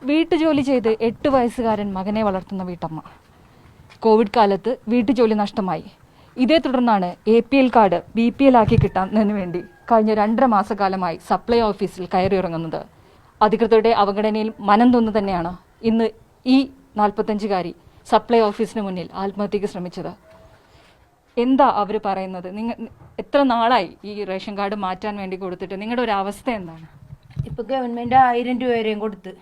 വീട്ടുജോലി ചെയ്ത് 8 വയസ്സുകാരൻ മകനെ വളർത്തുന്ന വീട്ടമ്മ. കോവിഡ് കാലത്ത് വീട്ടുജോലി നഷ്ടമായി. ഇതേ തുടർന്നാണ് APL കാർഡ് BPL ആക്കി കിട്ടാന്നതിന് വേണ്ടി കഴിഞ്ഞ 2.5 മാസക്കാലമായി സപ്ലൈ ഓഫീസിൽ കയറിയിറങ്ങുന്നത്. അധികൃതരുടെ അവഗണനയിൽ മനം തോന്നു തന്നെയാണ് ഇന്ന് ഈ 45-കാരി സപ്ലൈ ഓഫീസിന് മുന്നിൽ ആത്മഹത്യക്ക് ശ്രമിച്ചത്. എന്താ അവർ പറയുന്നത്? എത്ര നാളായി ഈ റേഷൻ കാർഡ് മാറ്റാൻ വേണ്ടി കൊടുത്തിട്ട്? നിങ്ങളുടെ ഒരു അവസ്ഥ എന്താണ്? ഇപ്പൊ ഗവൺമെന്റ് 1000 രൂപ വരെയും കൊടുത്ത്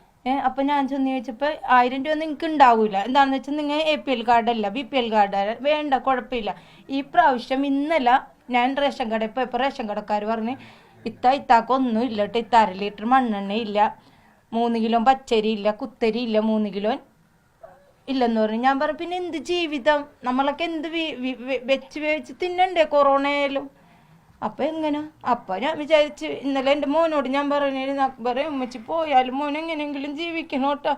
അപ്പൊ ഞാൻ ചെന്ന് ചോദിച്ചപ്പോൾ 1000 രൂപ നിങ്ങൾക്ക് ഉണ്ടാവൂല. എന്താണെന്ന് വെച്ചാൽ നിങ്ങൾ APL കാർഡല്ല BPL കാർഡ് വേണ്ട, കുഴപ്പമില്ല. ഈ പ്രാവശ്യം ഇന്നലെ ഞാൻ റേഷൻ കടയിൽ പോയപ്പോൾ റേഷൻ കടക്കാർ പറഞ്ഞ് ഇത്താക്കൊന്നും ഇല്ല കേട്ടോ, 1/2 ലിറ്റർ മണ്ണെണ്ണ ഇല്ല, 3 കിലോ പച്ചരി ഇല്ല, കുത്തരി ഇല്ല, 3 കിലോ ഇല്ലെന്ന് പറഞ്ഞു. ഞാൻ പറഞ്ഞു പിന്നെ എന്ത് ജീവിതം, നമ്മളൊക്കെ എന്ത് വെച്ച് തിന്നണ്ടേ കൊറോണയായാലും. അപ്പം എങ്ങനെ? അപ്പം ഞാൻ വിചാരിച്ച് ഇന്നലെ എൻ്റെ മോനോട് ഞാൻ പറഞ്ഞു അക്ബറെ ഉമ്മച്ചി പോയാലും മോൻ എങ്ങനെയെങ്കിലും ജീവിക്കണം കേട്ടോ.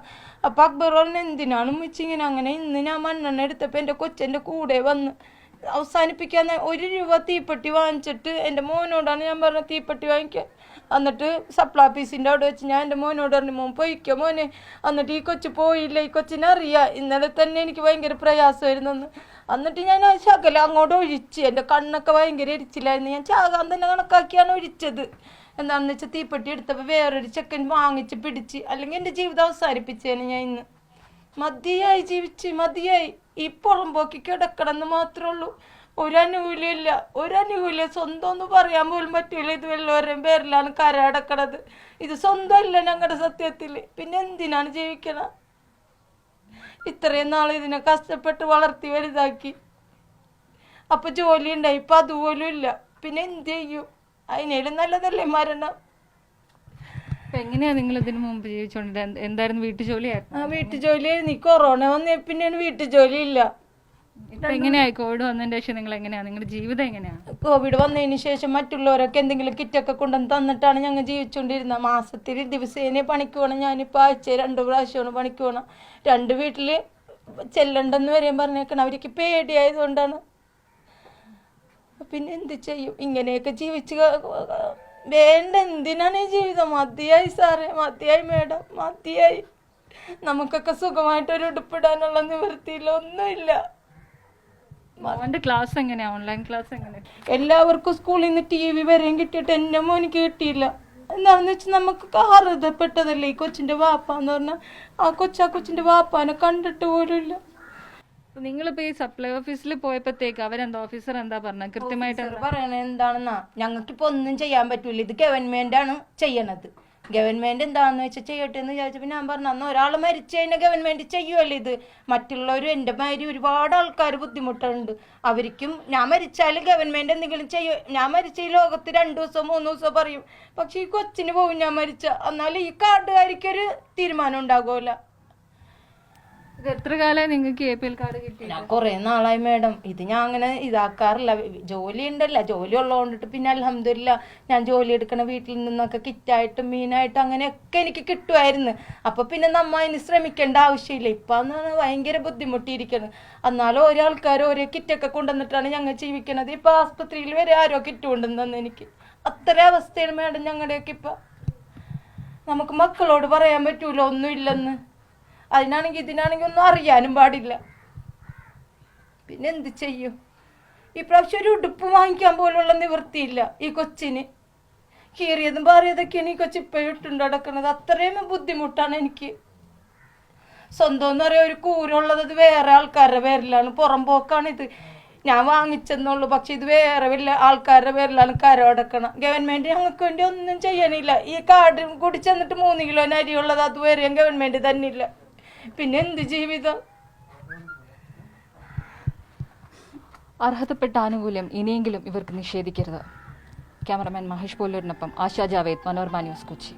അപ്പം അക്ബർ പറഞ്ഞു എന്തിനാണ് ഉമ്മച്ചി ഇങ്ങനെ? അങ്ങനെ ഇന്ന് ഞാൻ മണ്ണെണ്ണ എടുത്തപ്പോൾ എൻ്റെ കൊച്ചെൻ്റെ കൂടെ വന്ന് അവസാനിപ്പിക്കാൻ 1 രൂപ തീപ്പെട്ടി വാങ്ങിച്ചിട്ട് എൻ്റെ മോനോടാണ് ഞാൻ പറഞ്ഞത് തീപ്പെട്ടി വാങ്ങിക്കാൻ. എന്നിട്ട് സപ്ലൈ ഓഫീസിൻ്റെ അവിടെ വെച്ച് ഞാൻ എൻ്റെ മോനോട് പറഞ്ഞു മോൻ പോയിക്കോ മോനെ. എന്നിട്ട് ഈ കൊച്ചു പോയില്ല. ഈ കൊച്ചിനറിയാം ഇന്നലെ തന്നെ എനിക്ക് ഭയങ്കര പ്രയാസമായിരുന്നെന്ന്. എന്നിട്ട് ഞാൻ ശകലം അങ്ങോട്ട് ഒഴിച്ച്, എൻ്റെ കണ്ണൊക്കെ ഭയങ്കര എരിച്ചില്ലായിരുന്നു. ഞാൻ ചാകാൻ തന്നെ കണക്കാക്കിയാണ് ഒഴിച്ചത്. എന്താണെന്ന് വെച്ചാൽ തീപ്പെട്ടി എടുത്തപ്പോൾ വേറൊരു ചെക്കൻ വാങ്ങിച്ച് പിടിച്ച്, അല്ലെങ്കിൽ എൻ്റെ ജീവിതം അവസാനിപ്പിച്ചേനെ ഞാൻ ഇന്ന്. മതിയായി ജീവിച്ച് മതിയായി. ഈ പുറമ്പോക്കി കിടക്കണമെന്ന് മാത്രമേ ഉള്ളൂ. ഒരനുകൂല്യം സ്വന്തം ഒന്ന് പറയാൻ പോലും പറ്റൂല. ഇത് വല്ലവരുടെയും പേരിലാണ് കര അടക്കണത്. ഇത് സ്വന്തമല്ല ഞങ്ങളുടെ സത്യത്തിൽ. പിന്നെ എന്തിനാണ് ജീവിക്കണം? ഇത്രയും നാൾ ഇതിനെ കഷ്ടപ്പെട്ട് വളർത്തി വലുതാക്കി. അപ്പൊ ജോലി ഉണ്ടായി, ഇപ്പൊ അതുപോലും ഇല്ല. പിന്നെ എന്ത് ചെയ്യും? അതിനേലും നല്ലതല്ലേ മരണം. എങ്ങനെയാ നിങ്ങൾ ഇതിനു മുമ്പ് ജീവിച്ചോണ്ടിരുന്നത്? എന്തായിരുന്നു വീട്ടുജോലിയായിരുന്നു? വീട്ടുജോലിയായിരുന്നു. ഈ കൊറോണ വന്നേ പിന്നെയാണ് വീട്ടുജോലി ഇല്ല. എങ്ങനെയായി കോവിഡ് വന്നതിന് ശേഷം നിങ്ങൾ എങ്ങനെയാ, നിങ്ങളുടെ ജീവിതം എങ്ങനെയാണ്? കോവിഡ് വന്നതിന് ശേഷം മറ്റുള്ളവരൊക്കെ എന്തെങ്കിലും കിറ്റൊക്കെ കൊണ്ടുവന്ന് തന്നിട്ടാണ് ഞങ്ങൾ ജീവിച്ചുകൊണ്ടിരുന്നത്. മാസത്തിൽ ദിവസേന പണിക്ക് പോകണം. ഞാനിപ്പോൾ ആഴ്ച 2 പ്രാവശ്യമാണ് പണിക്ക് പോകണം. 2 വീട്ടിൽ ചെല്ലണ്ടെന്ന് വരെയും പറഞ്ഞേക്കണം. അവർക്ക് പേടിയായതുകൊണ്ടാണ്. പിന്നെ എന്ത് ചെയ്യും? ഇങ്ങനെയൊക്കെ ജീവിച്ച് വേണ്ട. എന്തിനാണ് ഈ ജീവിതം? മതിയായി സാറേ, മതിയായി മേഡം, മതിയായി. നമുക്കൊക്കെ സുഖമായിട്ടൊരു ഉടുപ്പിടാനുള്ള നിവൃത്തിയില്ല, ഒന്നുമില്ല. അവന്റെ ക്ലാസ് എങ്ങനെയാ? ഓൺലൈൻ ക്ലാസ് എങ്ങനെയാ? എല്ലാവർക്കും സ്കൂളിൽ നിന്ന് TV വരെയും കിട്ടിയിട്ട് എൻ്റെ മോനിക്ക് കിട്ടിയില്ല. എന്താണെന്ന് വെച്ചാൽ നമുക്ക് അർഹതപ്പെട്ടതല്ലേ ഈ കൊച്ചിൻ്റെ വാപ്പാന്ന് പറഞ്ഞാൽ. ആ കൊച്ചിൻ്റെ വാപ്പാനെ കണ്ടിട്ട് പോലും ഇല്ല. നിങ്ങളിപ്പോ ഈ സപ്ലൈ ഓഫീസിൽ പോയപ്പോഴത്തേക്ക് അവരെന്താ ഓഫീസർ എന്താ പറഞ്ഞത്? കൃത്യമായിട്ട് പറയണത് എന്താണെന്നാ, ഞങ്ങൾക്കിപ്പോൾ ഒന്നും ചെയ്യാൻ പറ്റൂല. ഇത് ഗവൺമെന്റാണ് ചെയ്യണത്. ഗവൺമെന്റ് എന്താണെന്ന് വെച്ചാൽ ചെയ്യട്ടെ എന്ന് വിചാരിച്ചപ്പോൾ ഞാൻ പറഞ്ഞു അന്ന് ഒരാൾ മരിച്ചു കഴിഞ്ഞാൽ ഗവൺമെന്റ് ചെയ്യുമല്ലോ ഇത്. മറ്റുള്ളവരും എൻ്റെ മാതിരി ഒരുപാട് ആൾക്കാർ ബുദ്ധിമുട്ടുണ്ട്. അവർക്കും ഞാൻ മരിച്ചാലും ഗവൺമെന്റ് എന്തെങ്കിലും ചെയ്യും. ഞാൻ മരിച്ച ഈ ലോകത്ത് 2 ദിവസം 3 ദിവസം പറയും. പക്ഷെ ഈ കൊച്ചിന് പോകും ഞാൻ മരിച്ച. എന്നാലും ഈ കാർഡുകാരിക്കൊരു തീരുമാനം ഉണ്ടാകുമല്ലോ. ഇത് എത്ര കാലമായി നിങ്ങൾക്ക് APL കാർഡ് കിട്ടി? ഞാൻ കുറെ നാളായി മേഡം. ഇത് ഞാൻ അങ്ങനെ ഇതാക്കാറില്ല. ജോലി ഉണ്ടല്ല, ജോലി ഉള്ളതുകൊണ്ടിട്ട് പിന്നെ അൽഹംദുലില്ലാ ഞാൻ ജോലി എടുക്കണ വീട്ടിൽ നിന്നൊക്കെ കിറ്റായിട്ടും മീനായിട്ടും അങ്ങനെയൊക്കെ എനിക്ക് കിട്ടുമായിരുന്നു. അപ്പൊ പിന്നെ നമ്മ അതിന് ശ്രമിക്കേണ്ട ആവശ്യമില്ല. ഇപ്പൊ എന്ന് ഭയങ്കര ബുദ്ധിമുട്ടിയിരിക്കണം. എന്നാലും ഓരോ ആൾക്കാർ ഓരോ കിറ്റൊക്കെ കൊണ്ടുവന്നിട്ടാണ് ഞങ്ങൾ ജീവിക്കണത്. ഇപ്പൊ ആസ്പത്രിയിൽ വരെ ആരോ കിറ്റ് കൊണ്ടുവന്നു എനിക്ക്. അത്ര അവസ്ഥയാണ് മേഡം ഞങ്ങളുടെയൊക്കെ. ഇപ്പൊ നമുക്ക് മക്കളോട് പറയാൻ പറ്റൂല ഒന്നുമില്ലെന്ന്. അതിനാണെങ്കിൽ ഇതിനാണെങ്കിൽ ഒന്നും അറിയാനും പാടില്ല. പിന്നെ എന്ത് ചെയ്യും? ഈ പ്രാവശ്യം ഒരു ഉടുപ്പ് വാങ്ങിക്കാൻ പോലുള്ള നിവൃത്തിയില്ല ഈ കൊച്ചിന്. കീറിയതും പാറിയതൊക്കെയാണ് ഈ കൊച്ചി ഇപ്പം ഇട്ടുകൊണ്ട് നടക്കുന്നത്. അത്രയും ബുദ്ധിമുട്ടാണ് എനിക്ക്. സ്വന്തം എന്ന് പറയാൻ ഒരു കൂരുള്ളത് അത് വേറെ ആൾക്കാരുടെ പേരിലാണ്. പുറംപോക്കാണിത്. ഞാൻ വാങ്ങിച്ചെന്നുള്ളൂ, പക്ഷെ ഇത് വേറെ വല്ല ആൾക്കാരുടെ പേരിലാണ് കരമടക്കണം. ഗവൺമെന്റ് ഞങ്ങൾക്ക് വേണ്ടി ഒന്നും ചെയ്യണില്ല. ഈ കാർഡ് കൂടി ചെന്നിട്ട് 3 കിലോ അരിയുള്ളത് അതുവരെയും ഗവൺമെന്റ് തന്നെ ഇല്ല. പിന്നെ എന്ത് ജീവിതം? അർഹതപ്പെട്ട ആനുകൂല്യം ഇനിയെങ്കിലും ഇവർക്ക് നിഷേധിക്കരുത്. ക്യാമറമാൻ മഹേഷ് പോലൂരിനൊപ്പം ആശാ ജാവേദ്, മനോരമ ന്യൂസ്, കൊച്ചി.